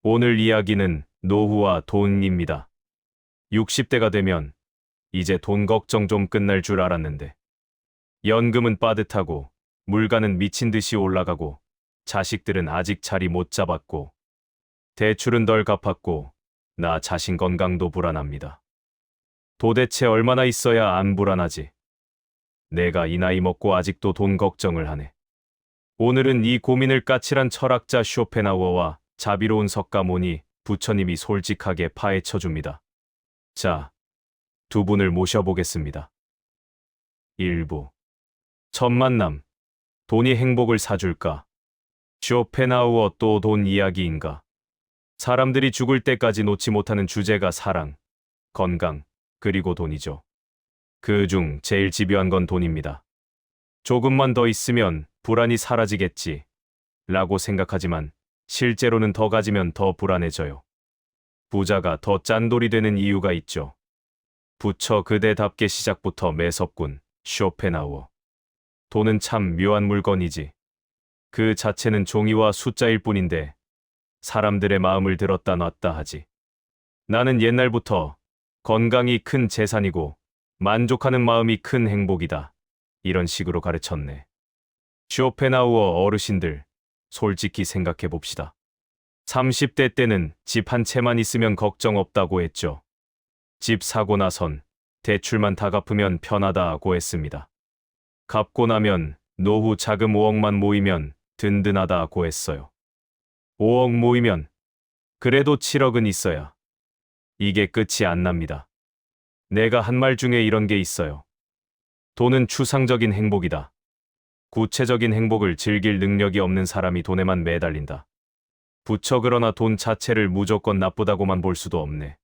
오늘 이야기는 노후와 돈입니다. 60대가 되면 이제 돈 걱정 좀 끝날 줄 알았는데 연금은 빠듯하고 물가는 미친 듯이 올라가고 자식들은 아직 자리 못 잡았고 대출은 덜 갚았고 나 자신 건강도 불안합니다. 도대체 얼마나 있어야 안 불안하지? 내가 이 나이 먹고 아직도 돈 걱정을 하네. 오늘은 이 고민을 까칠한 철학자 쇼펜하우어와 자비로운 석가모니 부처님이 솔직하게 파헤쳐 줍니다. 자, 두 분을 모셔보겠습니다. 1부. 첫 만남. 돈이 행복을 사줄까? 쇼펜하우어 또 돈 이야기인가? 사람들이 죽을 때까지 놓지 못하는 주제가 사랑, 건강, 그리고 돈이죠. 그 중 제일 집요한 건 돈입니다. 조금만 더 있으면 불안이 사라지겠지 라고 생각하지만 실제로는 더 가지면 더 불안해져요. 부자가 더 짠돌이 되는 이유가 있죠. 부처 그대답게 시작부터 매섭군, 쇼펜하우어. 돈은 참 묘한 물건이지. 그 자체는 종이와 숫자일 뿐인데 사람들의 마음을 들었다 놨다 하지. 나는 옛날부터 건강이 큰 재산이고 만족하는 마음이 큰 행복이다. 이런 식으로 가르쳤네. 쇼펜하우어 어르신들, 솔직히 생각해 봅시다. 30대 때는 집 한 채만 있으면 걱정 없다고 했죠. 집 사고 나선 대출만 다 갚으면 편하다고 했습니다. 갚고 나면 노후 자금 5억만 모이면 든든하다고 했어요. 5억 모이면 그래도 7억은 있어야. 이게 끝이 안 납니다. 내가 한 말 중에 이런 게 있어요. 돈은 추상적인 행복이다. 구체적인 행복을 즐길 능력이 없는 사람이 돈에만 매달린다. 부처 그러나 돈 자체를 무조건 나쁘다고만 볼 수도 없네.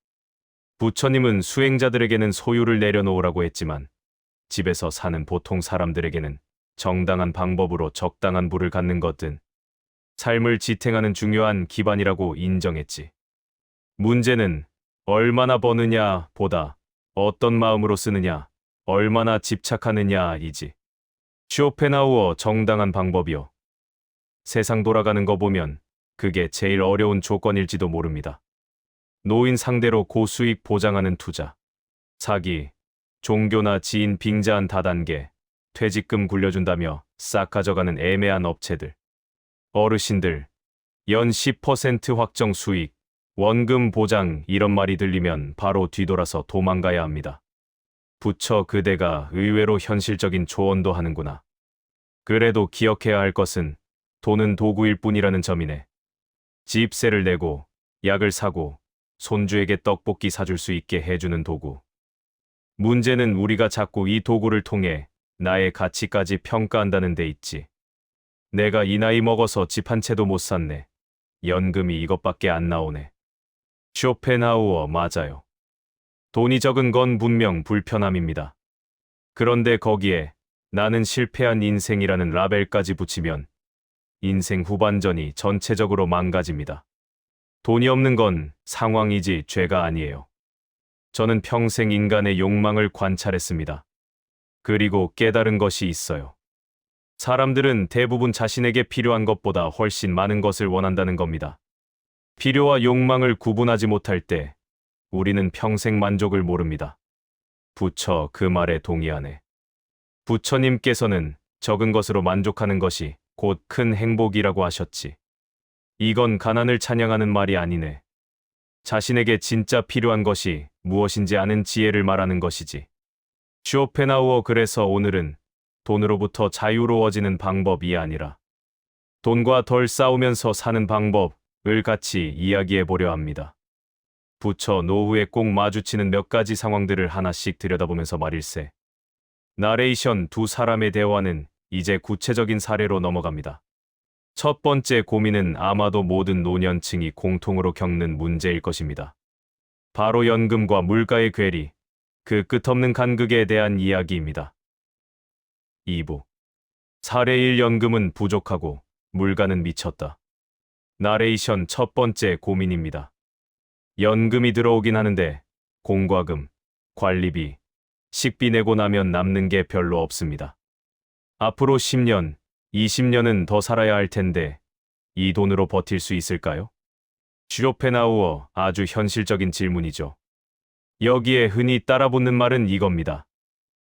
부처님은 수행자들에게는 소유를 내려놓으라고 했지만 집에서 사는 보통 사람들에게는 정당한 방법으로 적당한 부를 갖는 것은 삶을 지탱하는 중요한 기반이라고 인정했지. 문제는 얼마나 버느냐 보다 어떤 마음으로 쓰느냐, 얼마나 집착하느냐이지. 쇼펜하우어 정당한 방법이요. 세상 돌아가는 거 보면 그게 제일 어려운 조건일지도 모릅니다. 노인 상대로 고수익 보장하는 투자, 사기, 종교나 지인 빙자한 다단계, 퇴직금 굴려준다며 싹 가져가는 애매한 업체들, 어르신들, 연 10% 확정 수익, 원금 보장 이런 말이 들리면 바로 뒤돌아서 도망가야 합니다. 부처 그대가 의외로 현실적인 조언도 하는구나. 그래도 기억해야 할 것은 돈은 도구일 뿐이라는 점이네. 집세를 내고 약을 사고 손주에게 떡볶이 사줄 수 있게 해주는 도구. 문제는 우리가 자꾸 이 도구를 통해 나의 가치까지 평가한다는 데 있지. 내가 이 나이 먹어서 집 한 채도 못 샀네. 연금이 이것밖에 안 나오네. 쇼펜하우어 맞아요. 돈이 적은 건 분명 불편함입니다. 그런데 거기에 나는 실패한 인생이라는 라벨까지 붙이면 인생 후반전이 전체적으로 망가집니다. 돈이 없는 건 상황이지 죄가 아니에요. 저는 평생 인간의 욕망을 관찰했습니다. 그리고 깨달은 것이 있어요. 사람들은 대부분 자신에게 필요한 것보다 훨씬 많은 것을 원한다는 겁니다. 필요와 욕망을 구분하지 못할 때 우리는 평생 만족을 모릅니다. 부처 그 말에 동의하네. 부처님께서는 적은 것으로 만족하는 것이 곧 큰 행복이라고 하셨지. 이건 가난을 찬양하는 말이 아니네. 자신에게 진짜 필요한 것이 무엇인지 아는 지혜를 말하는 것이지. 쇼펜하우어 그래서 오늘은 돈으로부터 자유로워지는 방법이 아니라 돈과 덜 싸우면서 사는 방법을 같이 이야기해 보려 합니다. 부처 노후에 꼭 마주치는 몇 가지 상황들을 하나씩 들여다보면서 말일세. 나레이션 두 사람의 대화는 이제 구체적인 사례로 넘어갑니다. 첫 번째 고민은 아마도 모든 노년층이 공통으로 겪는 문제일 것입니다. 바로 연금과 물가의 괴리, 그 끝없는 간극에 대한 이야기입니다. 2부. 사례 1 연금은 부족하고 물가는 미쳤다. 나레이션 첫 번째 고민입니다. 연금이 들어오긴 하는데 공과금, 관리비, 식비 내고 나면 남는 게 별로 없습니다. 앞으로 10년, 20년은 더 살아야 할 텐데 이 돈으로 버틸 수 있을까요? 쇼펜하우어 아주 현실적인 질문이죠. 여기에 흔히 따라붙는 말은 이겁니다.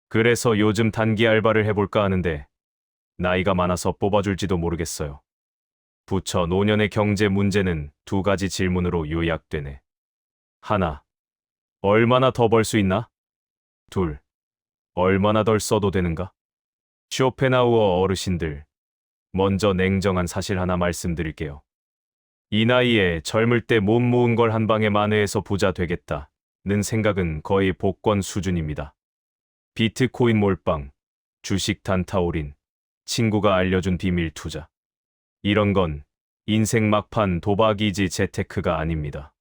그래서 요즘 단기 알바를 해볼까 하는데 나이가 많아서 뽑아줄지도 모르겠어요. 부처 노년의 경제 문제는 두 가지 질문으로 요약되네. 하나, 얼마나 더 벌 수 있나? 둘, 얼마나 덜 써도 되는가? 쇼펜하우어 어르신들, 먼저 냉정한 사실 하나 말씀드릴게요. 이 나이에 젊을 때 못 모은 걸 한 방에 만회해서 부자 되겠다는 생각은 거의 복권 수준입니다. 비트코인 몰빵, 주식 단타 올인, 친구가 알려준 비밀 투자. 이런 건 인생 막판 도박이지 재테크가 아닙니다.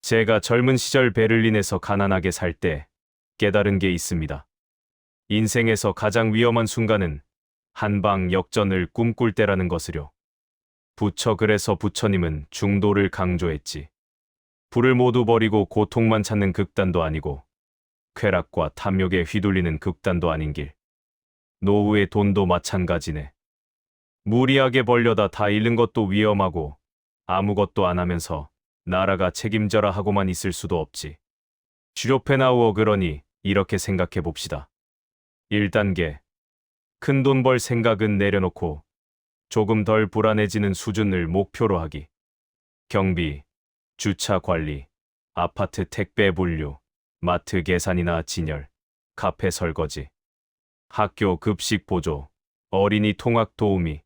제가 젊은 시절 베를린에서 가난하게 살 때 깨달은 게 있습니다. 인생에서 가장 위험한 순간은 한방 역전을 꿈꿀 때라는 것을요. 그래서 부처님은 중도를 강조했지. 불을 모두 버리고 고통만 찾는 극단도 아니고 쾌락과 탐욕에 휘둘리는 극단도 아닌 길. 노후의 돈도 마찬가지네. 무리하게 벌려다 다 잃는 것도 위험하고 아무것도 안 하면서 나라가 책임져라 하고만 있을 수도 없지. 쇼펜하우어 그러니 이렇게 생각해 봅시다. 1단계. 큰 돈 벌 생각은 내려놓고 조금 덜 불안해지는 수준을 목표로 하기. 경비, 주차 관리, 아파트 택배 분류, 마트 계산이나 진열, 카페 설거지, 학교 급식 보조, 어린이 통학 도우미.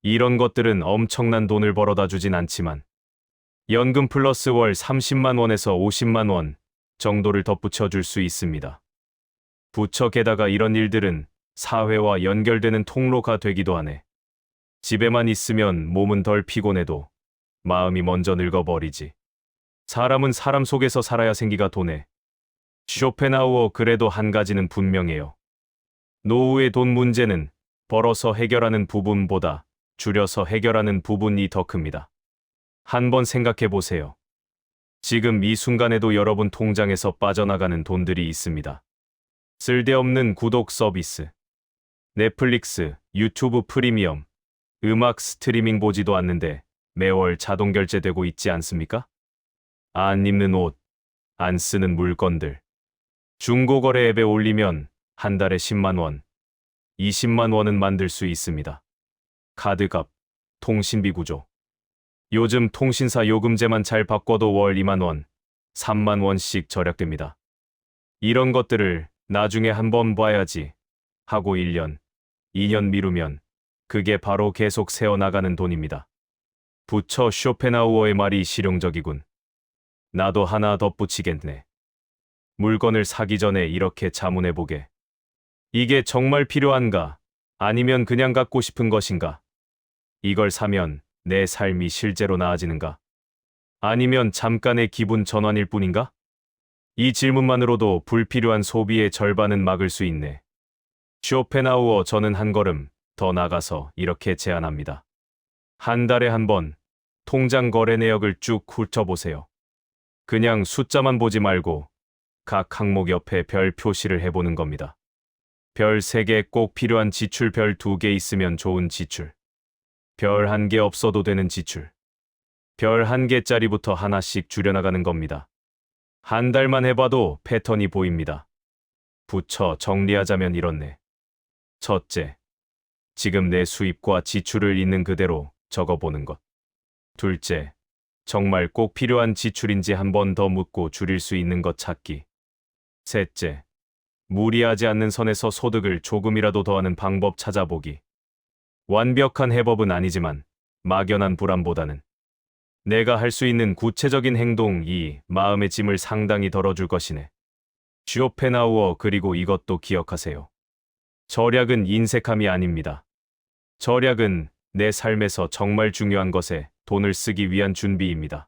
이런 것들은 엄청난 돈을 벌어다 주진 않지만 연금 플러스 월 30만 원에서 50만 원 정도를 덧붙여 줄 수 있습니다. 게다가 이런 일들은 사회와 연결되는 통로가 되기도 하네. 집에만 있으면 몸은 덜 피곤해도 마음이 먼저 늙어버리지. 사람은 사람 속에서 살아야 생기가 도네. 쇼펜하우어 그래도 한 가지는 분명해요. 노후의 돈 문제는 벌어서 해결하는 부분보다 줄여서 해결하는 부분이 더 큽니다. 한번 생각해 보세요. 지금 이 순간에도 여러분 통장에서 빠져나가는 돈들이 있습니다. 쓸데없는 구독 서비스, 넷플릭스, 유튜브 프리미엄, 음악 스트리밍 보지도 않는데 매월 자동 결제되고 있지 않습니까? 안 입는 옷, 안 쓰는 물건들. 중고거래 앱에 올리면 한 달에 10만 원, 20만 원은 만들 수 있습니다. 카드값, 통신비 구조. 요즘 통신사 요금제만 잘 바꿔도 월 2만 원, 3만 원씩 절약됩니다. 이런 것들을 나중에 한번 봐야지 하고 1년, 2년 미루면 그게 바로 계속 새어나가는 돈입니다. 쇼펜하우어의 말이 실용적이군. 나도 하나 덧붙이겠네. 물건을 사기 전에 이렇게 자문해보게. 이게 정말 필요한가? 아니면 그냥 갖고 싶은 것인가? 이걸 사면 내 삶이 실제로 나아지는가? 아니면 잠깐의 기분 전환일 뿐인가? 이 질문만으로도 불필요한 소비의 절반은 막을 수 있네. 쇼펜하우어 저는 한 걸음 더 나가서 이렇게 제안합니다. 한 달에 한 번 통장 거래 내역을 쭉 훑어보세요. 그냥 숫자만 보지 말고 각 항목 옆에 별 표시를 해보는 겁니다. 별 3개 꼭 필요한 지출, 별 2개 있으면 좋은 지출, 별 1개 없어도 되는 지출, 별 1개짜리부터 하나씩 줄여나가는 겁니다. 한 달만 해봐도 패턴이 보입니다. 정리하자면 이렇네. 첫째, 지금 내 수입과 지출을 있는 그대로 적어보는 것. 둘째, 정말 꼭 필요한 지출인지 한 번 더 묻고 줄일 수 있는 것 찾기. 셋째, 무리하지 않는 선에서 소득을 조금이라도 더하는 방법 찾아보기. 완벽한 해법은 아니지만 막연한 불안보다는 내가 할 수 있는 구체적인 행동이 마음의 짐을 상당히 덜어줄 것이네. 쇼펜하우어 그리고 이것도 기억하세요. 절약은 인색함이 아닙니다. 절약은 내 삶에서 정말 중요한 것에 돈을 쓰기 위한 준비입니다.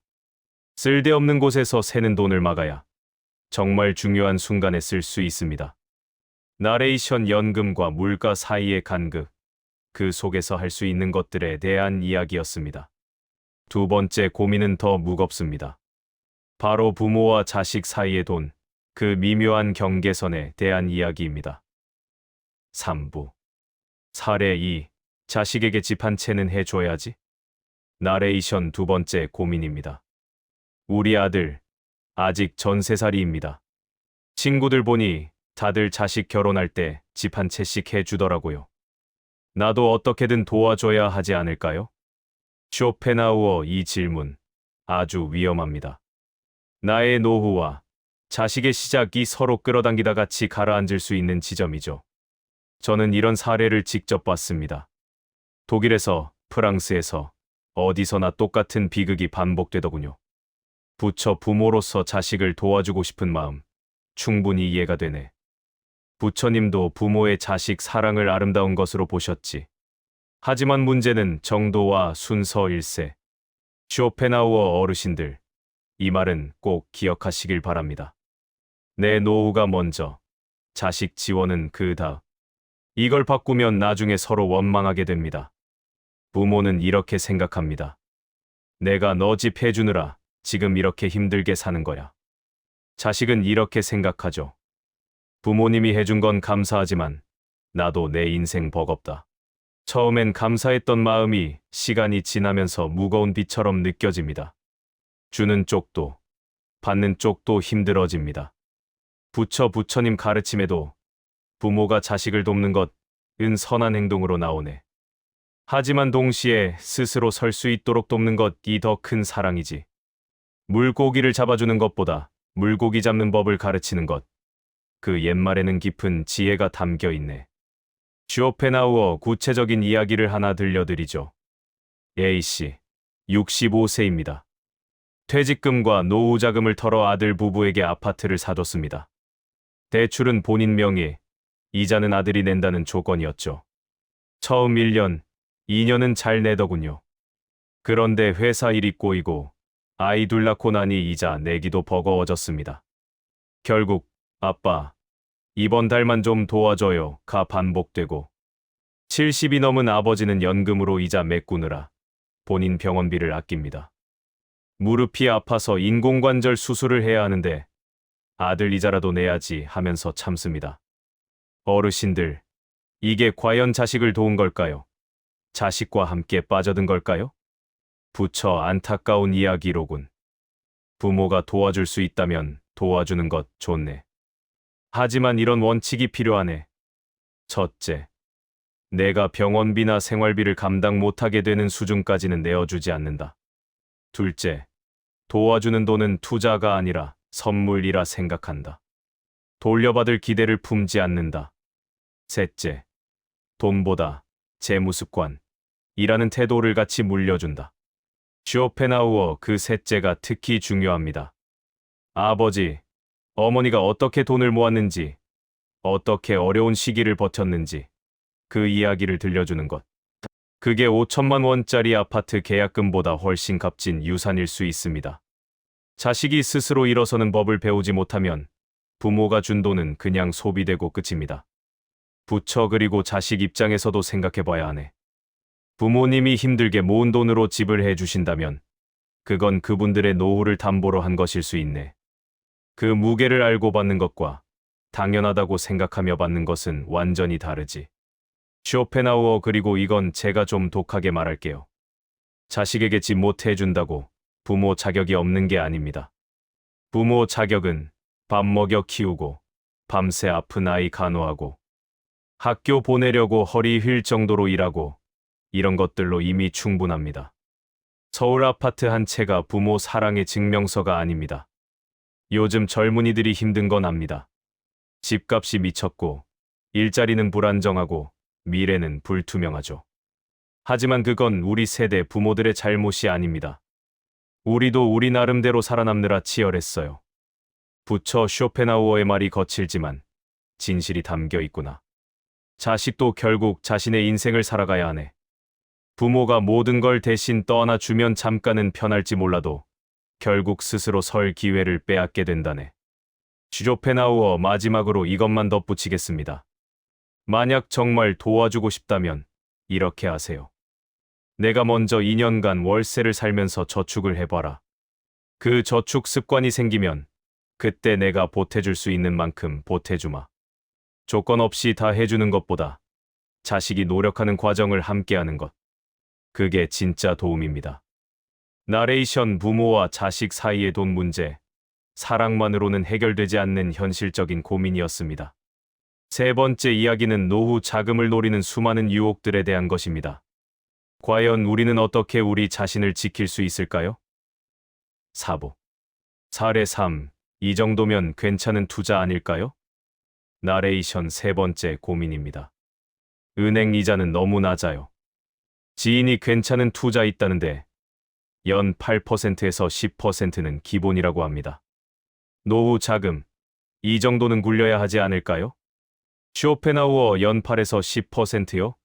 쓸데없는 곳에서 새는 돈을 막아야 정말 중요한 순간에 쓸 수 있습니다. 나레이션 연금과 물가 사이의 간극, 그 속에서 할 수 있는 것들에 대한 이야기였습니다. 두 번째 고민은 더 무겁습니다. 바로 부모와 자식 사이의 돈, 그 미묘한 경계선에 대한 이야기입니다. 3부. 사례 2. 자식에게 집 한 채는 해줘야지. 나레이션 두 번째 고민입니다. 우리 아들, 아직 전세살이입니다. 친구들 보니 다들 자식 결혼할 때 집 한 채씩 해주더라고요. 나도 어떻게든 도와줘야 하지 않을까요? 쇼펜하우어 이 질문 아주 위험합니다. 나의 노후와 자식의 시작이 서로 끌어당기다 같이 가라앉을 수 있는 지점이죠. 저는 이런 사례를 직접 봤습니다. 독일에서, 프랑스에서, 어디서나 똑같은 비극이 반복되더군요. 부모로서 자식을 도와주고 싶은 마음, 충분히 이해가 되네. 부처님도 부모의 자식 사랑을 아름다운 것으로 보셨지. 하지만 문제는 정도와 순서일세. 쇼펜하우어 어르신들, 이 말은 꼭 기억하시길 바랍니다. 내 노후가 먼저, 자식 지원은 그 다음. 이걸 바꾸면 나중에 서로 원망하게 됩니다. 부모는 이렇게 생각합니다. 내가 너 집 해주느라 지금 이렇게 힘들게 사는 거야. 자식은 이렇게 생각하죠. 부모님이 해준 건 감사하지만 나도 내 인생 버겁다. 처음엔 감사했던 마음이 시간이 지나면서 무거운 빚처럼 느껴집니다. 주는 쪽도, 받는 쪽도 힘들어집니다. 부처님 가르침에도 부모가 자식을 돕는 것은 선한 행동으로 나오네. 하지만 동시에 스스로 설 수 있도록 돕는 것이 더 큰 사랑이지. 물고기를 잡아주는 것보다 물고기 잡는 법을 가르치는 것. 그 옛말에는 깊은 지혜가 담겨 있네. 쇼펜하우어 구체적인 이야기를 하나 들려드리죠. A씨, 65세입니다. 퇴직금과 노후자금을 털어 아들 부부에게 아파트를 사줬습니다. 대출은 본인 명의, 이자는 아들이 낸다는 조건이었죠. 처음 1년, 2년은 잘 내더군요. 그런데 회사 일이 꼬이고 아이 둘 낳고 나니 이자 내기도 버거워졌습니다. 결국 아빠, 이번 달만 좀 도와줘요가 반복되고 70이 넘은 아버지는 연금으로 이자 메꾸느라 본인 병원비를 아낍니다. 무릎이 아파서 인공관절 수술을 해야 하는데 아들 이자라도 내야지 하면서 참습니다. 어르신들, 이게 과연 자식을 도운 걸까요? 자식과 함께 빠져든 걸까요? 부처 안타까운 이야기로군. 부모가 도와줄 수 있다면 도와주는 것 좋네. 하지만 이런 원칙이 필요하네. 첫째, 내가 병원비나 생활비를 감당 못하게 되는 수준까지는 내어주지 않는다. 둘째, 도와주는 돈은 투자가 아니라 선물이라 생각한다. 돌려받을 기대를 품지 않는다. 셋째, 돈보다 재무습관이라는 태도를 같이 물려준다. 쇼펜하우어 그 셋째가 특히 중요합니다. 아버지, 어머니가 어떻게 돈을 모았는지, 어떻게 어려운 시기를 버텼는지 그 이야기를 들려주는 것. 그게 5천만 원짜리 아파트 계약금보다 훨씬 값진 유산일 수 있습니다. 자식이 스스로 일어서는 법을 배우지 못하면 부모가 준 돈은 그냥 소비되고 끝입니다. 부처 그리고 자식 입장에서도 생각해봐야 하네. 부모님이 힘들게 모은 돈으로 집을 해주신다면 그건 그분들의 노후를 담보로 한 것일 수 있네. 그 무게를 알고 받는 것과 당연하다고 생각하며 받는 것은 완전히 다르지. 쇼펜하우어 그리고 이건 제가 좀 독하게 말할게요. 자식에게 집 못 해준다고 부모 자격이 없는 게 아닙니다. 부모 자격은 밥 먹여 키우고 밤새 아픈 아이 간호하고 학교 보내려고 허리 휠 정도로 일하고 이런 것들로 이미 충분합니다. 서울 아파트 한 채가 부모 사랑의 증명서가 아닙니다. 요즘 젊은이들이 힘든 건 압니다. 집값이 미쳤고 일자리는 불안정하고 미래는 불투명하죠. 하지만 그건 우리 세대 부모들의 잘못이 아닙니다. 우리도 우리 나름대로 살아남느라 치열했어요. 부처 쇼펜하우어의 말이 거칠지만 진실이 담겨 있구나. 자식도 결국 자신의 인생을 살아가야 하네. 부모가 모든 걸 대신 떠안아주면 잠깐은 편할지 몰라도 결국 스스로 설 기회를 빼앗게 된다네. 쇼펜하우어 마지막으로 이것만 덧붙이겠습니다. 만약 정말 도와주고 싶다면 이렇게 하세요. 내가 먼저 2년간 월세를 살면서 저축을 해봐라. 그 저축 습관이 생기면 그때 내가 보태줄 수 있는 만큼 보태주마. 조건 없이 다 해주는 것보다 자식이 노력하는 과정을 함께하는 것. 그게 진짜 도움입니다. 나레이션 부모와 자식 사이의 돈 문제. 사랑만으로는 해결되지 않는 현실적인 고민이었습니다. 세 번째 이야기는 노후 자금을 노리는 수많은 유혹들에 대한 것입니다. 과연 우리는 어떻게 우리 자신을 지킬 수 있을까요? 사부. 사례 3. 이 정도면 괜찮은 투자 아닐까요? 나레이션 세 번째 고민입니다. 은행 이자는 너무 낮아요. 지인이 괜찮은 투자 있다는데 연 8%에서 10%는 기본이라고 합니다. 노후 자금, 이 정도는 굴려야 하지 않을까요? 쇼펜하우어 연 8에서 10%요?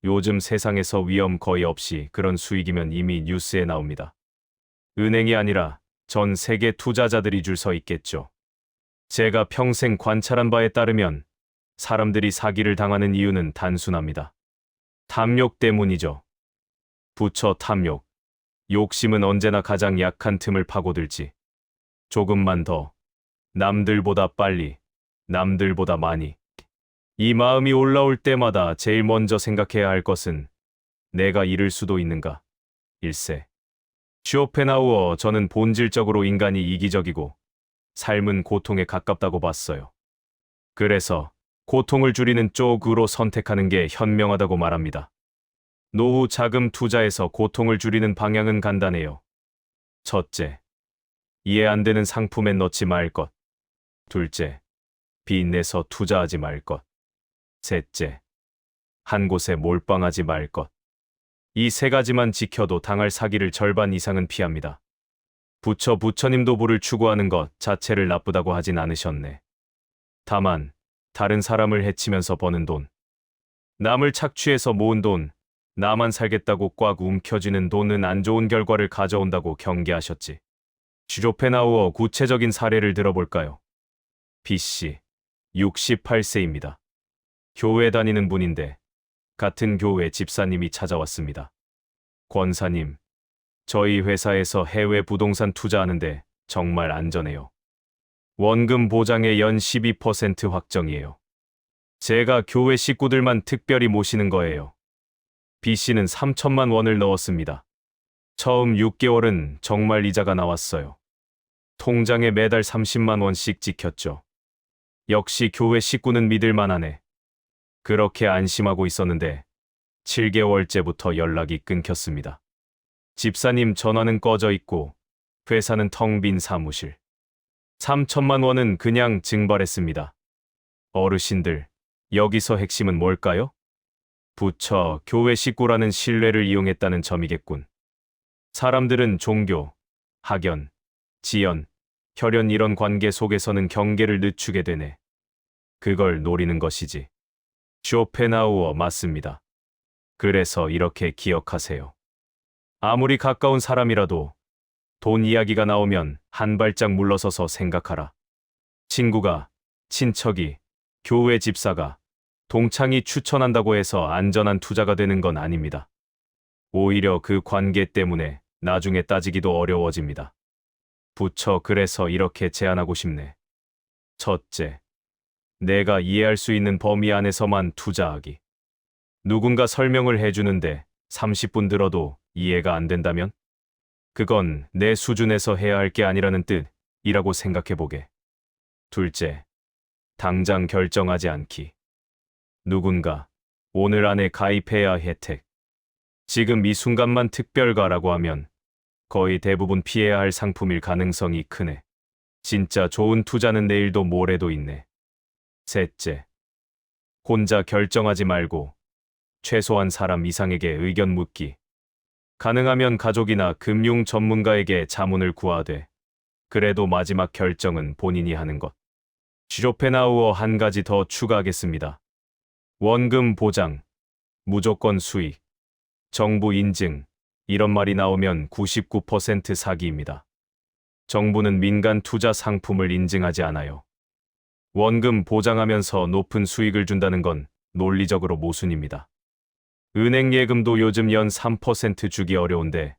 요즘 세상에서 위험 거의 없이 그런 수익이면 이미 뉴스에 나옵니다. 은행이 아니라 전 세계 투자자들이 줄 서 있겠죠. 제가 평생 관찰한 바에 따르면 사람들이 사기를 당하는 이유는 단순합니다. 탐욕 때문이죠. 부처 탐욕. 욕심은 언제나 가장 약한 틈을 파고들지. 조금만 더. 남들보다 빨리. 남들보다 많이. 이 마음이 올라올 때마다 제일 먼저 생각해야 할 것은 내가 잃을 수도 있는가. 일세. 쇼펜하우어 저는 본질적으로 인간이 이기적이고 삶은 고통에 가깝다고 봤어요. 그래서 고통을 줄이는 쪽으로 선택하는 게 현명하다고 말합니다. 노후 자금 투자에서 고통을 줄이는 방향은 간단해요. 첫째, 이해 안 되는 상품에 넣지 말 것. 둘째, 빚내서 투자하지 말 것. 셋째, 한 곳에 몰빵하지 말 것. 이 세 가지만 지켜도 당할 사기를 절반 이상은 피합니다. 부처님도 부를 추구하는 것 자체를 나쁘다고 하진 않으셨네. 다만 다른 사람을 해치면서 버는 돈, 남을 착취해서 모은 돈, 나만 살겠다고 꽉 움켜쥐는 돈은 안 좋은 결과를 가져온다고 경계하셨지. 쇼펜하우어 구체적인 사례를 들어볼까요? B씨, 68세입니다. 교회 다니는 분인데 같은 교회 집사님이 찾아왔습니다. 권사님, 저희 회사에서 해외 부동산 투자하는데 정말 안전해요. 원금 보장에 연 12% 확정이에요. 제가 교회 식구들만 특별히 모시는 거예요. B씨는 3천만 원을 넣었습니다. 처음 6개월은 정말 이자가 나왔어요. 통장에 매달 30만 원씩 찍혔죠. 역시 교회 식구는 믿을 만하네. 그렇게 안심하고 있었는데 7개월째부터 연락이 끊겼습니다. 집사님 전화는 꺼져 있고 회사는 텅 빈 사무실. 3천만 원은 그냥 증발했습니다. 어르신들, 여기서 핵심은 뭘까요? 부처, 교회 식구라는 신뢰를 이용했다는 점이겠군. 사람들은 종교, 학연, 지연, 혈연 이런 관계 속에서는 경계를 늦추게 되네. 그걸 노리는 것이지. 쇼펜하우어 맞습니다. 그래서 이렇게 기억하세요. 아무리 가까운 사람이라도 돈 이야기가 나오면 한 발짝 물러서서 생각하라. 친구가, 친척이, 교회 집사가, 동창이 추천한다고 해서 안전한 투자가 되는 건 아닙니다. 오히려 그 관계 때문에 나중에 따지기도 어려워집니다. 부처 그래서 이렇게 제안하고 싶네. 첫째, 내가 이해할 수 있는 범위 안에서만 투자하기. 누군가 설명을 해주는데 30분 들어도 이해가 안 된다면? 그건 내 수준에서 해야 할 게 아니라는 뜻이라고 생각해보게. 둘째, 당장 결정하지 않기. 누군가 오늘 안에 가입해야 혜택. 지금 이 순간만 특별가라고 하면 거의 대부분 피해야 할 상품일 가능성이 크네. 진짜 좋은 투자는 내일도 모레도 있네. 셋째, 혼자 결정하지 말고 최소한 사람 이상에게 의견 묻기. 가능하면 가족이나 금융 전문가에게 자문을 구하되 그래도 마지막 결정은 본인이 하는 것. 쇼펜하우어 한 가지 더 추가하겠습니다. 원금 보장, 무조건 수익, 정부 인증, 이런 말이 나오면 99% 사기입니다. 정부는 민간 투자 상품을 인증하지 않아요. 원금 보장하면서 높은 수익을 준다는 건 논리적으로 모순입니다. 은행 예금도 요즘 연 3% 주기 어려운데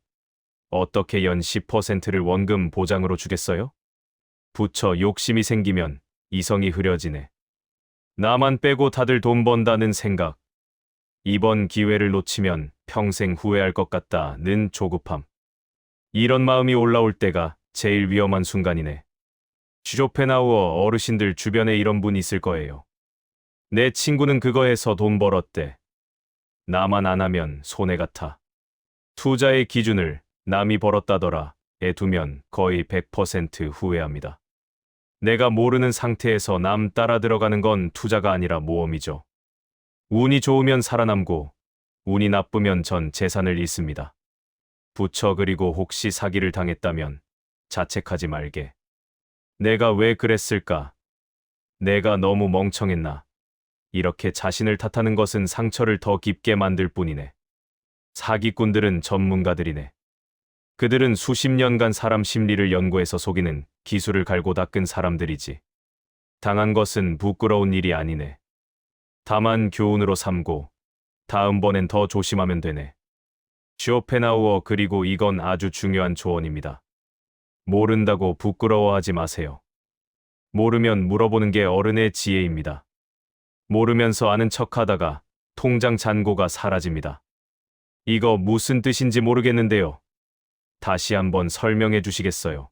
어떻게 연 10%를 원금 보장으로 주겠어요? 부처 욕심이 생기면 이성이 흐려지네. 나만 빼고 다들 돈 번다는 생각. 이번 기회를 놓치면 평생 후회할 것 같다는 조급함. 이런 마음이 올라올 때가 제일 위험한 순간이네. 쇼펜하우어 어르신들 주변에 이런 분 있을 거예요. 내 친구는 그거 해서 돈 벌었대. 나만 안 하면 손해 같아. 투자의 기준을 남이 벌었다더라 에 두면 거의 100% 후회합니다. 내가 모르는 상태에서 남 따라 들어가는 건 투자가 아니라 모험이죠. 운이 좋으면 살아남고 운이 나쁘면 전 재산을 잃습니다. 부처 그리고 혹시 사기를 당했다면 자책하지 말게. 내가 왜 그랬을까? 내가 너무 멍청했나? 이렇게 자신을 탓하는 것은 상처를 더 깊게 만들 뿐이네. 사기꾼들은 전문가들이네. 그들은 수십 년간 사람 심리를 연구해서 속이는 기술을 갈고 닦은 사람들이지. 당한 것은 부끄러운 일이 아니네. 다만 교훈으로 삼고 다음번엔 더 조심하면 되네. 쇼펜하우어 그리고 이건 아주 중요한 조언입니다. 모른다고 부끄러워하지 마세요. 모르면 물어보는 게 어른의 지혜입니다. 모르면서 아는 척하다가 통장 잔고가 사라집니다. 이거 무슨 뜻인지 모르겠는데요. 다시 한번 설명해 주시겠어요?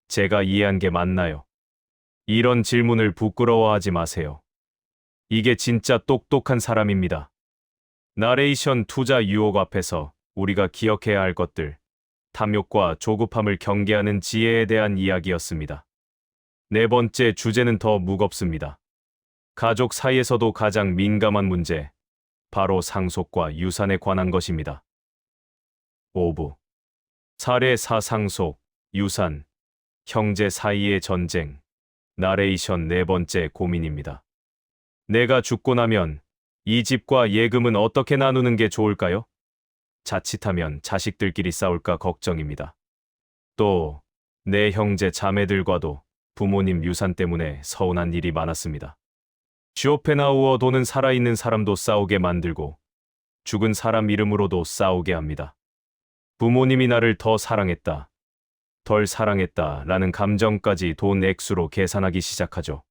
제가 이해한 게 맞나요? 이런 질문을 부끄러워하지 마세요. 이게 진짜 똑똑한 사람입니다. 나레이션 투자 유혹 앞에서 우리가 기억해야 할 것들, 탐욕과 조급함을 경계하는 지혜에 대한 이야기였습니다. 네 번째 주제는 더 무겁습니다. 가족 사이에서도 가장 민감한 문제, 바로 상속과 유산에 관한 것입니다. 5부. 사례 4 상속, 유산, 형제 사이의 전쟁, 나레이션 네 번째 고민입니다. 내가 죽고 나면 이 집과 예금은 어떻게 나누는 게 좋을까요? 자칫하면 자식들끼리 싸울까 걱정입니다. 또, 내 형제 자매들과도 부모님 유산 때문에 서운한 일이 많았습니다. 쇼펜하우어 돈은 살아있는 사람도 싸우게 만들고 죽은 사람 이름으로도 싸우게 합니다. 부모님이 나를 더 사랑했다, 덜 사랑했다 라는 감정까지 돈 액수로 계산하기 시작하죠.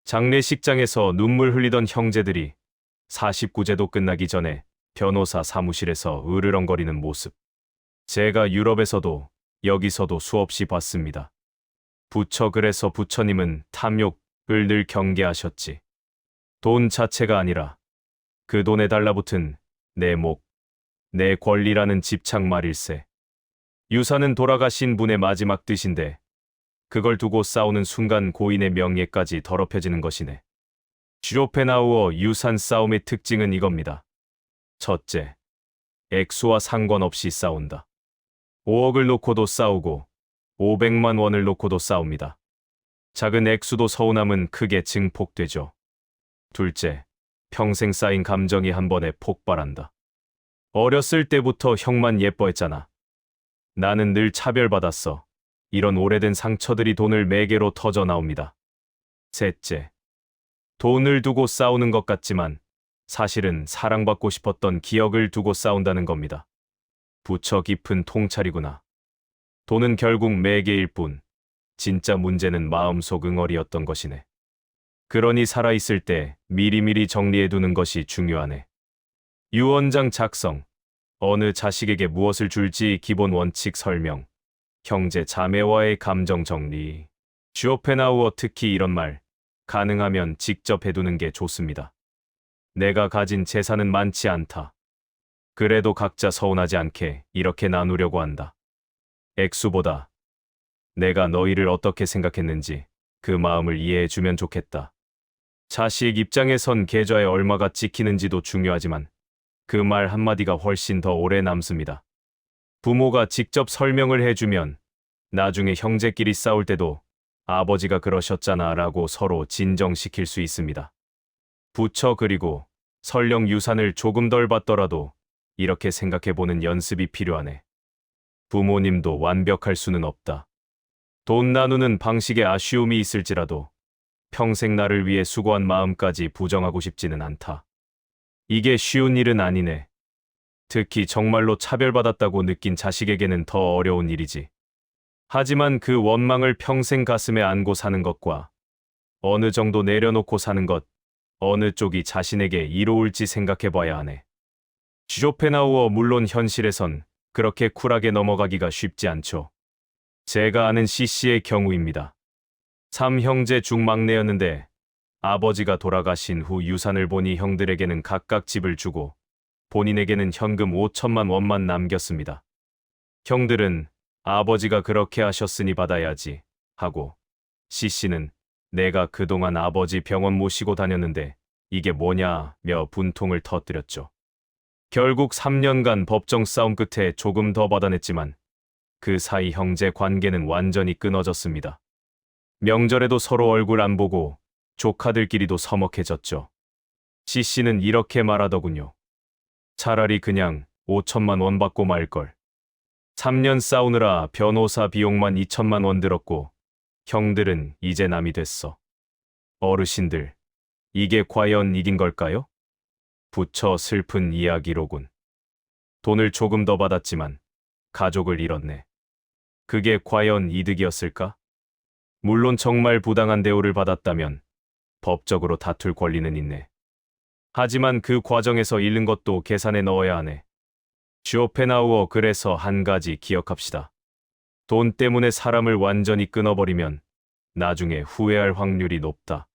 장례식장에서 눈물 흘리던 형제들이 49제도 끝나기 전에 변호사 사무실에서 으르렁거리는 모습. 제가 유럽에서도 여기서도 수없이 봤습니다. 부처 그래서 부처님은 탐욕을 늘 경계하셨지. 돈 자체가 아니라 그 돈에 달라붙은 내 목, 내 권리라는 집착말일세. 유산은 돌아가신 분의 마지막 뜻인데 그걸 두고 싸우는 순간 고인의 명예까지 더럽혀지는 것이네. 쇼펜하우어 유산 싸움의 특징은 이겁니다. 첫째, 액수와 상관없이 싸운다. 5억을 놓고도 싸우고 500만 원을 놓고도 싸웁니다. 작은 액수도 서운함은 크게 증폭되죠. 둘째, 평생 쌓인 감정이 한 번에 폭발한다. 어렸을 때부터 형만 예뻐했잖아. 나는 늘 차별받았어. 이런 오래된 상처들이 돈을 매개로 터져 나옵니다. 셋째, 돈을 두고 싸우는 것 같지만 사실은 사랑받고 싶었던 기억을 두고 싸운다는 겁니다. 부처 깊은 통찰이구나. 돈은 결국 매개일 뿐, 진짜 문제는 마음속 응어리였던 것이네. 그러니 살아있을 때 미리미리 정리해두는 것이 중요하네. 유언장 작성, 어느 자식에게 무엇을 줄지 기본 원칙 설명, 형제 자매와의 감정 정리. 쇼펜하우어 특히 이런 말, 가능하면 직접 해두는 게 좋습니다. 내가 가진 재산은 많지 않다. 그래도 각자 서운하지 않게 이렇게 나누려고 한다. 액수보다 내가 너희를 어떻게 생각했는지 그 마음을 이해해주면 좋겠다. 자식 입장에선 계좌에 얼마가 찍히는지도 중요하지만 그 말 한마디가 훨씬 더 오래 남습니다. 부모가 직접 설명을 해주면 나중에 형제끼리 싸울 때도 아버지가 그러셨잖아 라고 서로 진정시킬 수 있습니다. 부처 그리고 설령 유산을 조금 덜 받더라도 이렇게 생각해보는 연습이 필요하네. 부모님도 완벽할 수는 없다. 돈 나누는 방식에 아쉬움이 있을지라도 평생 나를 위해 수고한 마음까지 부정하고 싶지는 않다. 이게 쉬운 일은 아니네. 특히 정말로 차별받았다고 느낀 자식에게는 더 어려운 일이지. 하지만 그 원망을 평생 가슴에 안고 사는 것과 어느 정도 내려놓고 사는 것, 어느 쪽이 자신에게 이로울지 생각해봐야 하네. 쇼펜하우어 물론 현실에선 그렇게 쿨하게 넘어가기가 쉽지 않죠. 제가 아는 C씨의 경우입니다. 3형제 중 막내였는데 아버지가 돌아가신 후 유산을 보니 형들에게는 각각 집을 주고 본인에게는 현금 5천만 원만 남겼습니다. 형들은 아버지가 그렇게 하셨으니 받아야지 하고, C씨는 내가 그동안 아버지 병원 모시고 다녔는데 이게 뭐냐며 분통을 터뜨렸죠. 결국 3년간 법정 싸움 끝에 조금 더 받아냈지만 그 사이 형제 관계는 완전히 끊어졌습니다. 명절에도 서로 얼굴 안 보고 조카들끼리도 서먹해졌죠. C씨는 이렇게 말하더군요. 차라리 그냥 5천만 원 받고 말걸. 3년 싸우느라 변호사 비용만 2천만 원 들었고 형들은 이제 남이 됐어. 어르신들, 이게 과연 이긴 걸까요? 부처 슬픈 이야기로군. 돈을 조금 더 받았지만 가족을 잃었네. 그게 과연 이득이었을까? 물론 정말 부당한 대우를 받았다면 법적으로 다툴 권리는 있네. 하지만 그 과정에서 잃는 것도 계산에 넣어야 하네. 쇼펜하우어 그래서 한 가지 기억합시다. 돈 때문에 사람을 완전히 끊어버리면 나중에 후회할 확률이 높다.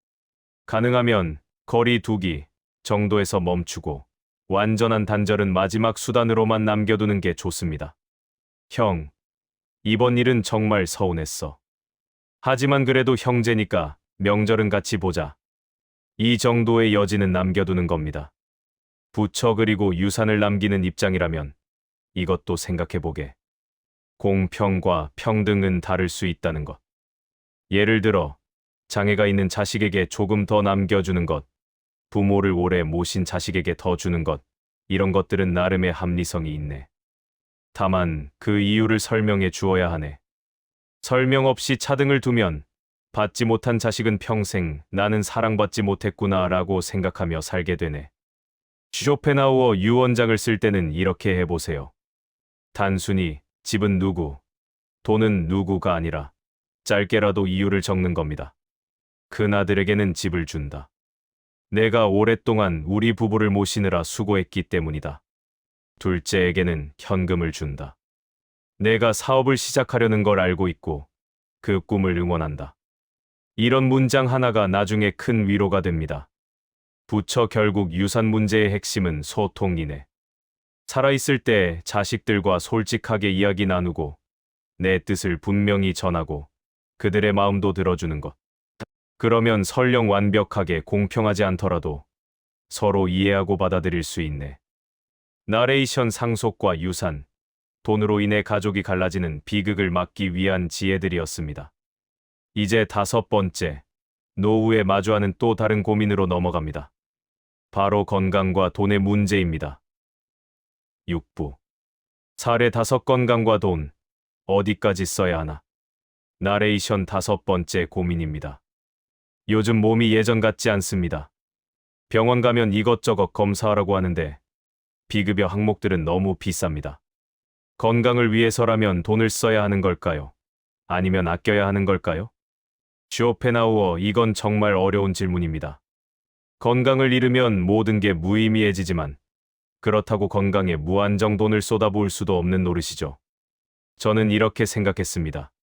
가능하면 거리 두기 정도에서 멈추고 완전한 단절은 마지막 수단으로만 남겨두는 게 좋습니다. 형, 이번 일은 정말 서운했어. 하지만 그래도 형제니까 명절은 같이 보자. 이 정도의 여지는 남겨두는 겁니다. 부처 그리고 유산을 남기는 입장이라면 이것도 생각해보게. 공평과 평등은 다를 수 있다는 것. 예를 들어 장애가 있는 자식에게 조금 더 남겨주는 것, 부모를 오래 모신 자식에게 더 주는 것, 이런 것들은 나름의 합리성이 있네. 다만 그 이유를 설명해 주어야 하네. 설명 없이 차등을 두면 받지 못한 자식은 평생 나는 사랑받지 못했구나 라고 생각하며 살게 되네. 쇼펜하우어 유언장을 쓸 때는 이렇게 해보세요. 단순히 집은 누구, 돈은 누구가 아니라 짧게라도 이유를 적는 겁니다. 큰아들에게는 집을 준다. 내가 오랫동안 우리 부부를 모시느라 수고했기 때문이다. 둘째에게는 현금을 준다. 내가 사업을 시작하려는 걸 알고 있고 그 꿈을 응원한다. 이런 문장 하나가 나중에 큰 위로가 됩니다. 부처 결국 유산 문제의 핵심은 소통이네. 살아있을 때 자식들과 솔직하게 이야기 나누고 내 뜻을 분명히 전하고 그들의 마음도 들어주는 것. 그러면 설령 완벽하게 공평하지 않더라도 서로 이해하고 받아들일 수 있네. 나레이션 상속과 유산, 돈으로 인해 가족이 갈라지는 비극을 막기 위한 지혜들이었습니다. 이제 5번째, 노후에 마주하는 또 다른 고민으로 넘어갑니다. 바로 건강과 돈의 문제입니다. 6부. 사례 5 건강과 돈, 어디까지 써야 하나? 나레이션 5번째 고민입니다. 요즘 몸이 예전 같지 않습니다. 병원 가면 이것저것 검사하라고 하는데 비급여 항목들은 너무 비쌉니다. 건강을 위해서라면 돈을 써야 하는 걸까요? 아니면 아껴야 하는 걸까요? 쇼펜하우어, 이건 정말 어려운 질문입니다. 건강을 잃으면 모든 게 무의미해지지만 그렇다고 건강에 무한정 돈을 쏟아부을 수도 없는 노릇이죠. 저는 이렇게 생각했습니다.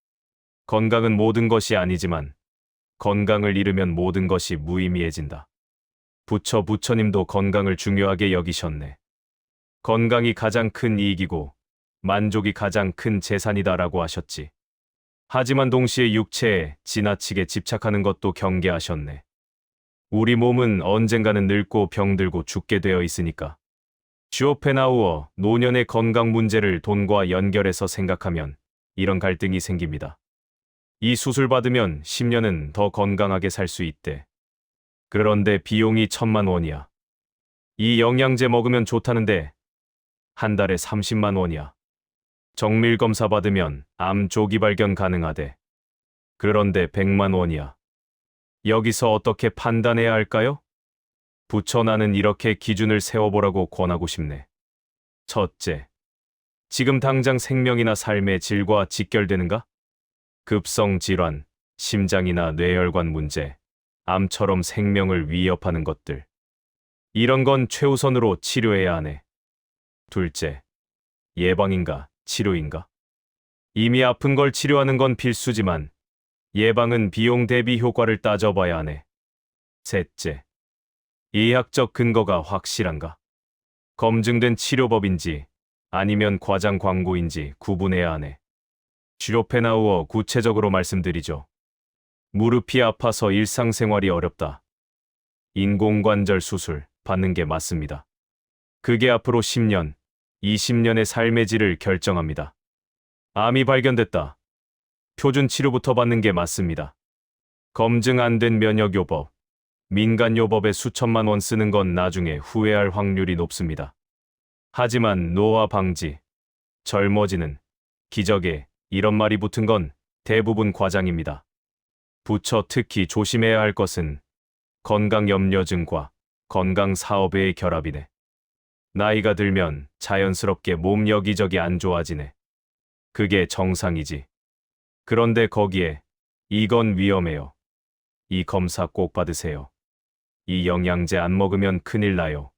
건강은 모든 것이 아니지만 건강을 잃으면 모든 것이 무의미해진다. 부처님도 건강을 중요하게 여기셨네. 건강이 가장 큰 이익이고 만족이 가장 큰 재산이다라고 하셨지. 하지만 동시에 육체에 지나치게 집착하는 것도 경계하셨네. 우리 몸은 언젠가는 늙고 병들고 죽게 되어 있으니까. 쇼펜하우어, 노년의 건강 문제를 돈과 연결해서 생각하면 이런 갈등이 생깁니다. 이 수술 받으면 10년은 더 건강하게 살 수 있대. 그런데 비용이 1,000만 원이야. 이 영양제 먹으면 좋다는데 한 달에 30만 원이야. 정밀검사 받으면 암 조기 발견 가능하대. 그런데 100만 원이야. 여기서 어떻게 판단해야 할까요? 부처, 나는 이렇게 기준을 세워보라고 권하고 싶네. 첫째, 지금 당장 생명이나 삶의 질과 직결되는가? 급성 질환, 심장이나 뇌혈관 문제, 암처럼 생명을 위협하는 것들. 이런 건 최우선으로 치료해야 하네. 둘째, 예방인가, 치료인가? 이미 아픈 걸 치료하는 건 필수지만 예방은 비용 대비 효과를 따져봐야 하네. 셋째, 의학적 근거가 확실한가? 검증된 치료법인지 아니면 과장 광고인지 구분해야 하네. 슈로펜하우어 구체적으로 말씀드리죠. 무릎이 아파서 일상생활이 어렵다. 인공관절 수술 받는 게 맞습니다. 그게 앞으로 10년, 20년의 삶의 질을 결정합니다. 암이 발견됐다. 표준 치료부터 받는 게 맞습니다. 검증 안 된 면역요법, 민간요법에 수천만 원 쓰는 건 나중에 후회할 확률이 높습니다. 하지만 노화 방지, 젊어지는, 기적에 이런 말이 붙은 건 대부분 과장입니다. 부처 특히 조심해야 할 것은 건강염려증과 건강사업의 결합이네. 나이가 들면 자연스럽게 몸 여기저기 안 좋아지네. 그게 정상이지. 그런데 거기에 이건 위험해요. 이 검사 꼭 받으세요. 이 영양제 안 먹으면 큰일 나요.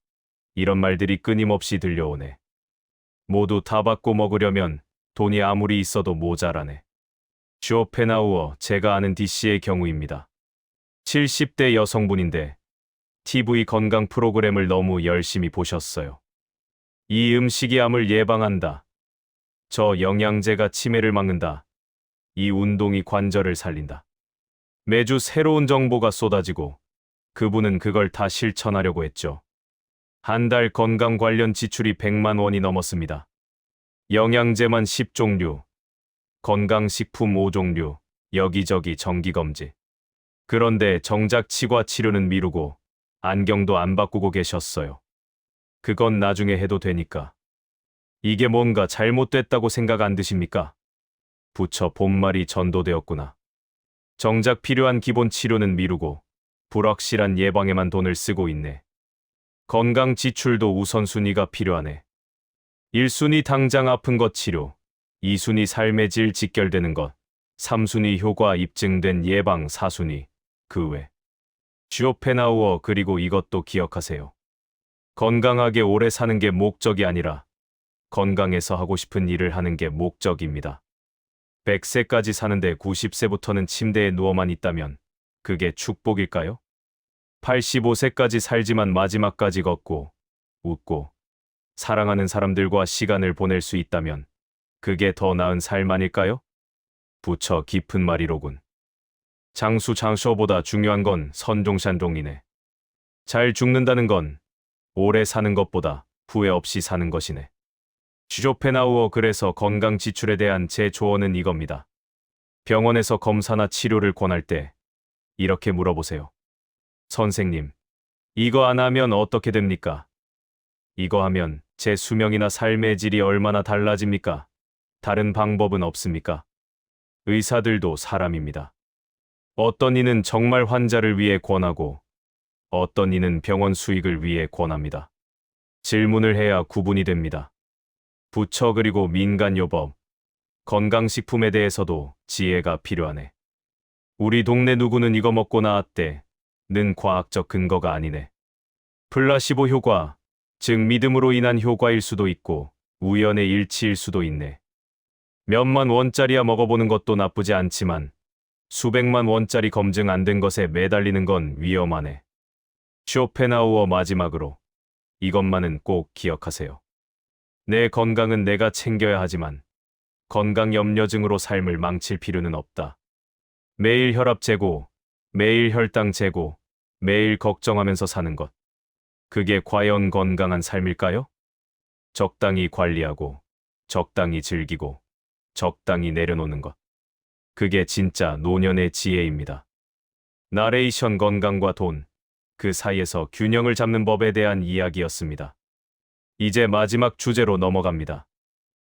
이런 말들이 끊임없이 들려오네. 모두 다 받고 먹으려면 돈이 아무리 있어도 모자라네. 쇼펜하우어 제가 아는 D씨의 경우입니다. 70대 여성분인데 TV 건강 프로그램을 너무 열심히 보셨어요. 이 음식이 암을 예방한다. 저 영양제가 치매를 막는다. 이 운동이 관절을 살린다. 매주 새로운 정보가 쏟아지고 그분은 그걸 다 실천하려고 했죠. 한 달 건강 관련 지출이 100만 원이 넘었습니다. 영양제만 10종류, 건강식품 5종류, 여기저기 정기검진. 그런데 정작 치과 치료는 미루고 안경도 안 바꾸고 계셨어요. 그건 나중에 해도 되니까. 이게 뭔가 잘못됐다고 생각 안 드십니까? 부처 본말이 전도되었구나. 정작 필요한 기본 치료는 미루고 불확실한 예방에만 돈을 쓰고 있네. 건강 지출도 우선순위가 필요하네. 1순위 당장 아픈 것 치료, 2순위 삶의 질 직결되는 것, 3순위 효과 입증된 예방 4순위, 그 외. 쇼펜하우어 그리고 이것도 기억하세요. 건강하게 오래 사는 게 목적이 아니라 건강해서 하고 싶은 일을 하는 게 목적입니다. 100세까지 사는데 90세부터는 침대에 누워만 있다면 그게 축복일까요? 85세까지 살지만 마지막까지 걷고, 웃고, 사랑하는 사람들과 시간을 보낼 수 있다면 그게 더 나은 삶 아닐까요? 부처 깊은 말이로군. 장수보다 중요한 건 선종산종이네. 잘 죽는다는 건 오래 사는 것보다 후회 없이 사는 것이네. 쇼펜하우어 그래서 건강 지출에 대한 제 조언은 이겁니다. 병원에서 검사나 치료를 권할 때 이렇게 물어보세요. 선생님, 이거 안 하면 어떻게 됩니까? 이거 하면 제 수명이나 삶의 질이 얼마나 달라집니까? 다른 방법은 없습니까? 의사들도 사람입니다. 어떤 이는 정말 환자를 위해 권하고 어떤 이는 병원 수익을 위해 권합니다. 질문을 해야 구분이 됩니다. 부처 그리고 민간요법, 건강식품에 대해서도 지혜가 필요하네. 우리 동네 누구는 이거 먹고 나았대. 는 과학적 근거가 아니네. 플라시보 효과, 즉 믿음으로 인한 효과일 수도 있고 우연의 일치일 수도 있네. 몇만 원짜리야 먹어보는 것도 나쁘지 않지만 수백만 원짜리 검증 안 된 것에 매달리는 건 위험하네. 쇼펜하우어 마지막으로 이것만은 꼭 기억하세요. 내 건강은 내가 챙겨야 하지만 건강염려증으로 삶을 망칠 필요는 없다. 매일 혈압 재고, 매일 혈당 재고, 매일 걱정하면서 사는 것. 그게 과연 건강한 삶일까요? 적당히 관리하고, 적당히 즐기고, 적당히 내려놓는 것. 그게 진짜 노년의 지혜입니다. 나레이션 건강과 돈, 그 사이에서 균형을 잡는 법에 대한 이야기였습니다. 이제 마지막 주제로 넘어갑니다.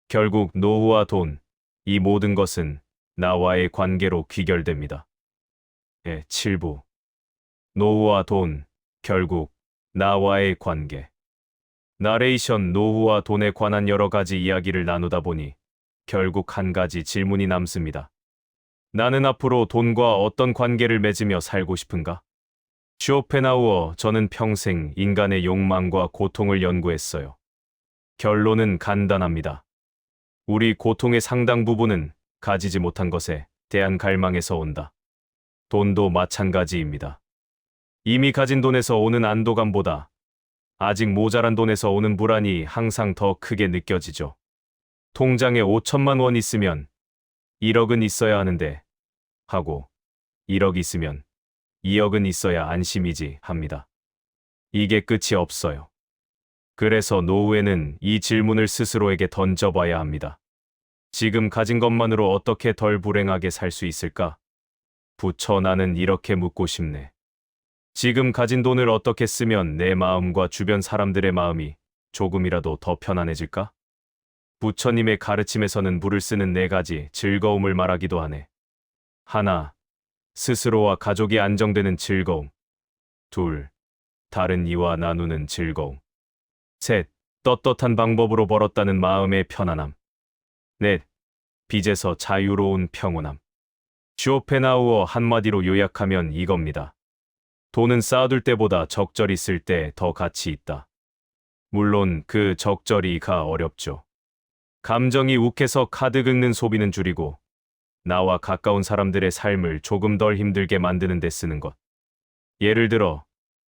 결국 노후와 돈, 이 모든 것은 나와의 관계로 귀결됩니다. 7부. 노후와 돈, 결국 나와의 관계. 나레이션 노후와 돈에 관한 여러 가지 이야기를 나누다 보니 결국 한 가지 질문이 남습니다. 나는 앞으로 돈과 어떤 관계를 맺으며 살고 싶은가? 쇼펜하우어, 저는 평생 인간의 욕망과 고통을 연구했어요. 결론은 간단합니다. 우리 고통의 상당 부분은 가지지 못한 것에 대한 갈망에서 온다. 돈도 마찬가지입니다. 이미 가진 돈에서 오는 안도감보다 아직 모자란 돈에서 오는 불안이 항상 더 크게 느껴지죠. 통장에 5천만 원 있으면 1억은 있어야 하는데 하고 1억 있으면 2억은 있어야 안심이지 합니다. 이게 끝이 없어요. 그래서 노후에는 이 질문을 스스로에게 던져봐야 합니다. 지금 가진 것만으로 어떻게 덜 불행하게 살 수 있을까? 부처 나는 이렇게 묻고 싶네. 지금 가진 돈을 어떻게 쓰면 내 마음과 주변 사람들의 마음이 조금이라도 더 편안해질까? 부처님의 가르침에서는 물을 쓰는 4가지 즐거움을 말하기도 하네. 하나, 스스로와 가족이 안정되는 즐거움. 둘, 다른 이와 나누는 즐거움. 셋, 떳떳한 방법으로 벌었다는 마음의 편안함. 넷, 빚에서 자유로운 평온함. 쇼펜하우어 한마디로 요약하면 이겁니다. 돈은 쌓아둘 때보다 적절히 쓸 때 더 가치 있다. 물론 그 적절히가 어렵죠. 감정이 욱해서 카드 긁는 소비는 줄이고 나와 가까운 사람들의 삶을 조금 덜 힘들게 만드는 데 쓰는 것. 예를 들어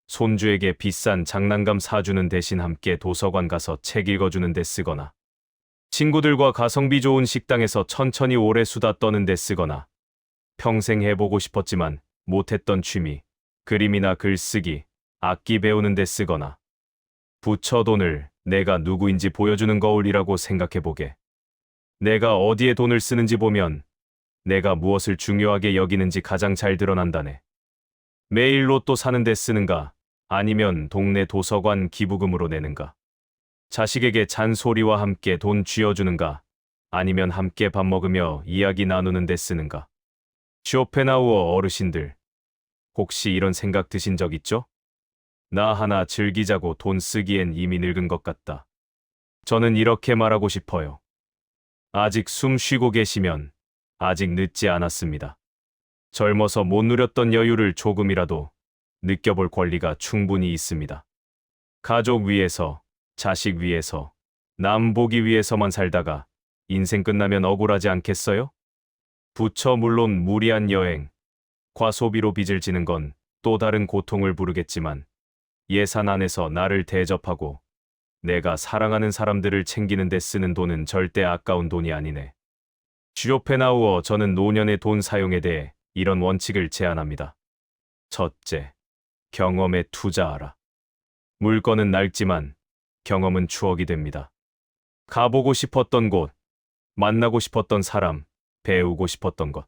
손주에게 비싼 장난감 사주는 대신 함께 도서관 가서 책 읽어주는 데 쓰거나 친구들과 가성비 좋은 식당에서 천천히 오래 수다 떠는 데 쓰거나 평생 해보고 싶었지만 못했던 취미, 그림이나 글쓰기, 악기 배우는 데 쓰거나 부처 돈을 내가 누구인지 보여주는 거울이라고 생각해보게. 내가 어디에 돈을 쓰는지 보면 내가 무엇을 중요하게 여기는지 가장 잘 드러난다네. 매일 로또 사는 데 쓰는가 아니면 동네 도서관 기부금으로 내는가. 자식에게 잔소리와 함께 돈 쥐어주는가 아니면 함께 밥 먹으며 이야기 나누는 데 쓰는가. 쇼펜하우어 어르신들, 혹시 이런 생각 드신 적 있죠? 나 하나 즐기자고 돈 쓰기엔 이미 늙은 것 같다. 저는 이렇게 말하고 싶어요. 아직 숨 쉬고 계시면 아직 늦지 않았습니다. 젊어서 못 누렸던 여유를 조금이라도 느껴볼 권리가 충분히 있습니다. 가족 위해서, 자식 위해서, 남 보기 위해서만 살다가 인생 끝나면 억울하지 않겠어요? 부처 물론 무리한 여행, 과소비로 빚을 지는 건 또 다른 고통을 부르겠지만 예산 안에서 나를 대접하고 내가 사랑하는 사람들을 챙기는 데 쓰는 돈은 절대 아까운 돈이 아니네. 쇼펜하우어 저는 노년의 돈 사용에 대해 이런 원칙을 제안합니다. 첫째, 경험에 투자하라. 물건은 낡지만 경험은 추억이 됩니다. 가보고 싶었던 곳, 만나고 싶었던 사람, 배우고 싶었던 것.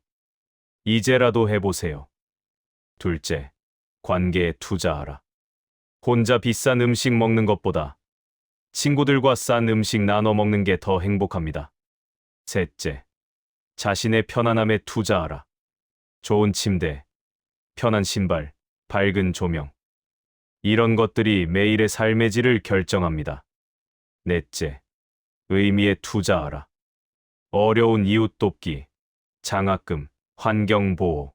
이제라도 해보세요. 둘째, 관계에 투자하라. 혼자 비싼 음식 먹는 것보다 친구들과 싼 음식 나눠 먹는 게 더 행복합니다. 셋째, 자신의 편안함에 투자하라. 좋은 침대, 편한 신발, 밝은 조명. 이런 것들이 매일의 삶의 질을 결정합니다. 넷째, 의미에 투자하라. 어려운 이웃 돕기, 장학금, 환경보호.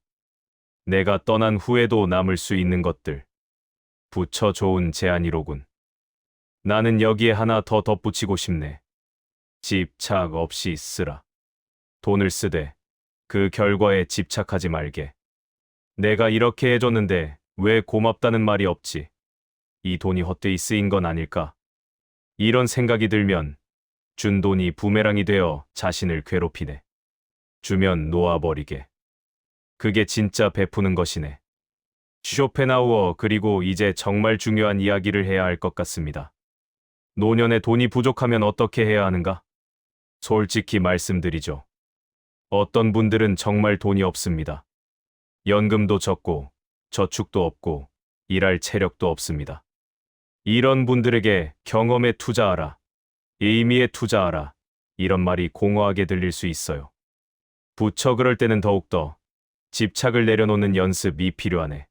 내가 떠난 후에도 남을 수 있는 것들. 부처 좋은 제안이로군. 나는 여기에 하나 더 덧붙이고 싶네. 집착 없이 쓰라. 돈을 쓰되 그 결과에 집착하지 말게. 내가 이렇게 해줬는데 왜 고맙다는 말이 없지? 이 돈이 헛되이 쓰인 건 아닐까? 이런 생각이 들면 준 돈이 부메랑이 되어 자신을 괴롭히네. 주면 놓아버리게. 그게 진짜 베푸는 것이네. 쇼펜하우어 그리고 이제 정말 중요한 이야기를 해야 할 것 같습니다. 노년에 돈이 부족하면 어떻게 해야 하는가? 솔직히 말씀드리죠. 어떤 분들은 정말 돈이 없습니다. 연금도 적고 저축도 없고 일할 체력도 없습니다. 이런 분들에게 경험에 투자하라, 의미에 투자하라, 이런 말이 공허하게 들릴 수 있어요. 부처 그럴 때는 더욱더 집착을 내려놓는 연습이 필요하네.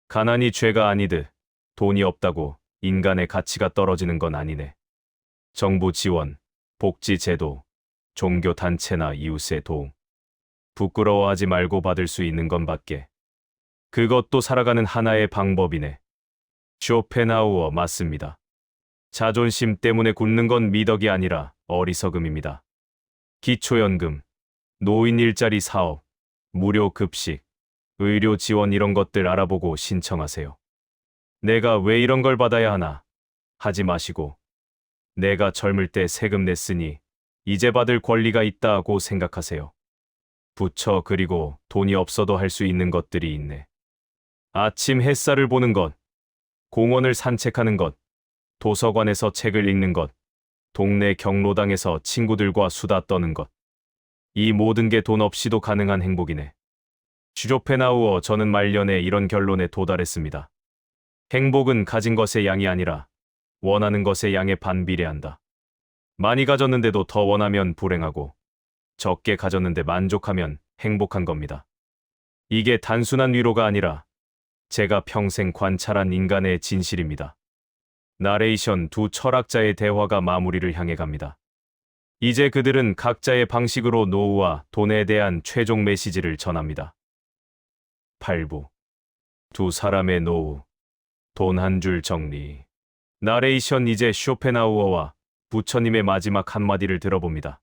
가난이 죄가 아니듯 돈이 없다고 인간의 가치가 떨어지는 건 아니네. 정부 지원, 복지 제도, 종교 단체나 이웃의 도움. 부끄러워하지 말고 받을 수 있는 건 받게. 그것도 살아가는 하나의 방법이네. 쇼펜하우어 맞습니다. 자존심 때문에 굳는 건 미덕이 아니라 어리석음입니다. 기초연금, 노인 일자리 사업, 무료 급식, 의료 지원 이런 것들 알아보고 신청하세요. 내가 왜 이런 걸 받아야 하나 하지 마시고 내가 젊을 때 세금 냈으니 이제 받을 권리가 있다고 생각하세요. 부처 그리고 돈이 없어도 할 수 있는 것들이 있네. 아침 햇살을 보는 것, 공원을 산책하는 것, 도서관에서 책을 읽는 것, 동네 경로당에서 친구들과 수다 떠는 것. 이 모든 게 돈 없이도 가능한 행복이네. 쇼펜하우어 저는 말년에 이런 결론에 도달했습니다. 행복은 가진 것의 양이 아니라 원하는 것의 양에 반비례한다. 많이 가졌는데도 더 원하면 불행하고 적게 가졌는데 만족하면 행복한 겁니다. 이게 단순한 위로가 아니라 제가 평생 관찰한 인간의 진실입니다. 나레이션 두 철학자의 대화가 마무리를 향해 갑니다. 이제 그들은 각자의 방식으로 노후와 돈에 대한 최종 메시지를 전합니다. 8부. 두 사람의 노후. 돈 한 줄 정리. 나레이션 이제 쇼펜하우어와 부처님의 마지막 한마디를 들어봅니다.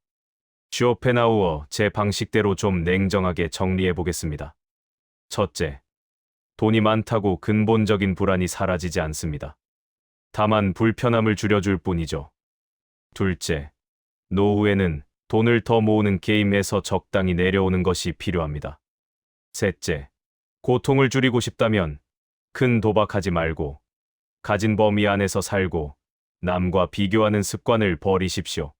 쇼펜하우어 제 방식대로 좀 냉정하게 정리해 보겠습니다. 첫째, 돈이 많다고 근본적인 불안이 사라지지 않습니다. 다만 불편함을 줄여줄 뿐이죠. 둘째, 노후에는 돈을 더 모으는 게임에서 적당히 내려오는 것이 필요합니다. 셋째, 고통을 줄이고 싶다면 큰 도박하지 말고 가진 범위 안에서 살고 남과 비교하는 습관을 버리십시오.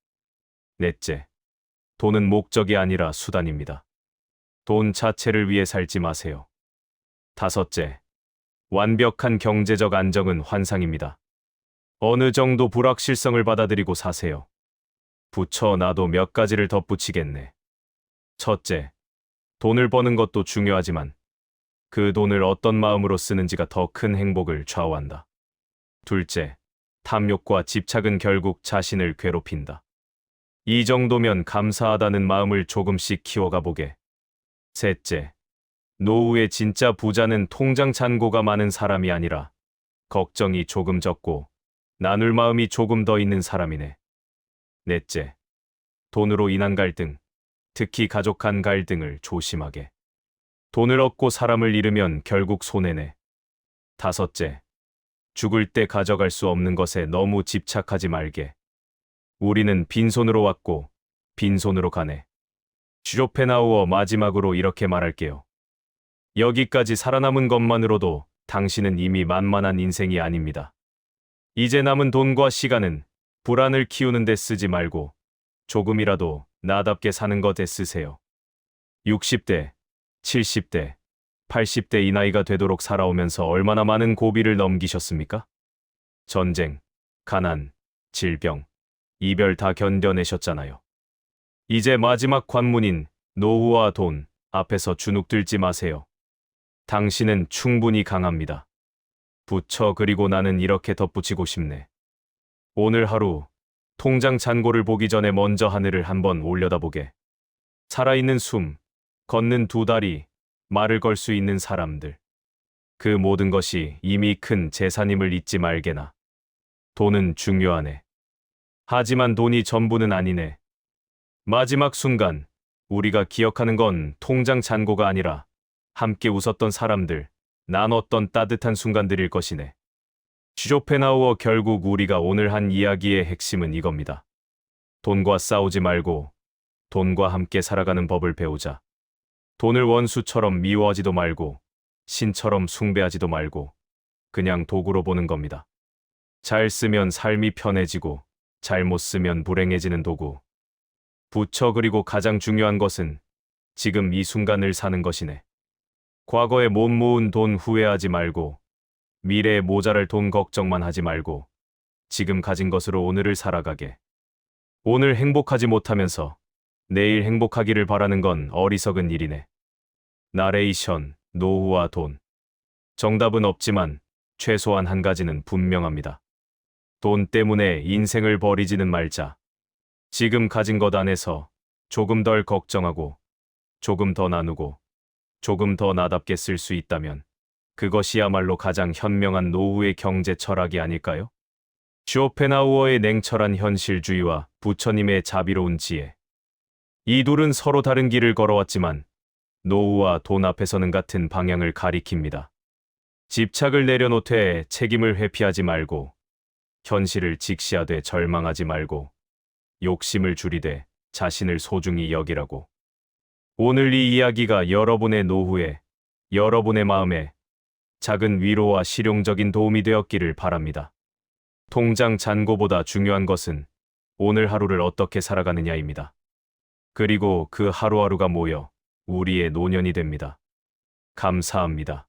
넷째, 돈은 목적이 아니라 수단입니다. 돈 자체를 위해 살지 마세요. 다섯째, 완벽한 경제적 안정은 환상입니다. 어느 정도 불확실성을 받아들이고 사세요. 부처 나도 몇 가지를 덧붙이겠네. 첫째, 돈을 버는 것도 중요하지만 그 돈을 어떤 마음으로 쓰는지가 더 큰 행복을 좌우한다. 둘째, 탐욕과 집착은 결국 자신을 괴롭힌다. 이 정도면 감사하다는 마음을 조금씩 키워가 보게. 셋째, 노후의 진짜 부자는 통장 잔고가 많은 사람이 아니라 걱정이 조금 적고 나눌 마음이 조금 더 있는 사람이네. 넷째, 돈으로 인한 갈등, 특히 가족 간 갈등을 조심하게. 돈을 얻고 사람을 잃으면 결국 손해네. 다섯째, 죽을 때 가져갈 수 없는 것에 너무 집착하지 말게. 우리는 빈손으로 왔고 빈손으로 가네. 쇼펜하우어 마지막으로 이렇게 말할게요. 여기까지 살아남은 것만으로도 당신은 이미 만만한 인생이 아닙니다. 이제 남은 돈과 시간은 불안을 키우는 데 쓰지 말고 조금이라도 나답게 사는 것에 쓰세요. 60대, 70대, 80대 이 나이가 되도록 살아오면서 얼마나 많은 고비를 넘기셨습니까? 전쟁, 가난, 질병, 이별 다 견뎌내셨잖아요. 이제 마지막 관문인 노후와 돈 앞에서 주눅들지 마세요. 당신은 충분히 강합니다. 부처 그리고 나는 이렇게 덧붙이고 싶네. 오늘 하루 통장 잔고를 보기 전에 먼저 하늘을 한번 올려다보게. 살아있는 숨, 걷는 두 다리, 말을 걸 수 있는 사람들. 그 모든 것이 이미 큰 재산임을 잊지 말게나. 돈은 중요하네. 하지만 돈이 전부는 아니네. 마지막 순간 우리가 기억하는 건 통장 잔고가 아니라 함께 웃었던 사람들, 나눴던 따뜻한 순간들일 것이네. 쇼펜하우어 결국 우리가 오늘 한 이야기의 핵심은 이겁니다. 돈과 싸우지 말고 돈과 함께 살아가는 법을 배우자. 돈을 원수처럼 미워하지도 말고 신처럼 숭배하지도 말고 그냥 도구로 보는 겁니다. 잘 쓰면 삶이 편해지고 잘못 쓰면 불행해지는 도구. 부처 그리고 가장 중요한 것은 지금 이 순간을 사는 것이네. 과거에 못 모은 돈 후회하지 말고 미래에 모자랄 돈 걱정만 하지 말고 지금 가진 것으로 오늘을 살아가게. 오늘 행복하지 못하면서 내일 행복하기를 바라는 건 어리석은 일이네. 나레이션, 노후와 돈. 정답은 없지만 최소한 한 가지는 분명합니다. 돈 때문에 인생을 버리지는 말자. 지금 가진 것 안에서 조금 덜 걱정하고 조금 더 나누고 조금 더 나답게 쓸 수 있다면 그것이야말로 가장 현명한 노후의 경제 철학이 아닐까요? 쇼펜하우어의 냉철한 현실주의와 부처님의 자비로운 지혜. 이 둘은 서로 다른 길을 걸어왔지만 노후와 돈 앞에서는 같은 방향을 가리킵니다. 집착을 내려놓되 책임을 회피하지 말고, 현실을 직시하되 절망하지 말고, 욕심을 줄이되 자신을 소중히 여기라고. 오늘 이 이야기가 여러분의 노후에, 여러분의 마음에 작은 위로와 실용적인 도움이 되었기를 바랍니다. 통장 잔고보다 중요한 것은 오늘 하루를 어떻게 살아가느냐입니다. 그리고 그 하루하루가 모여 우리의 노년이 됩니다. 감사합니다.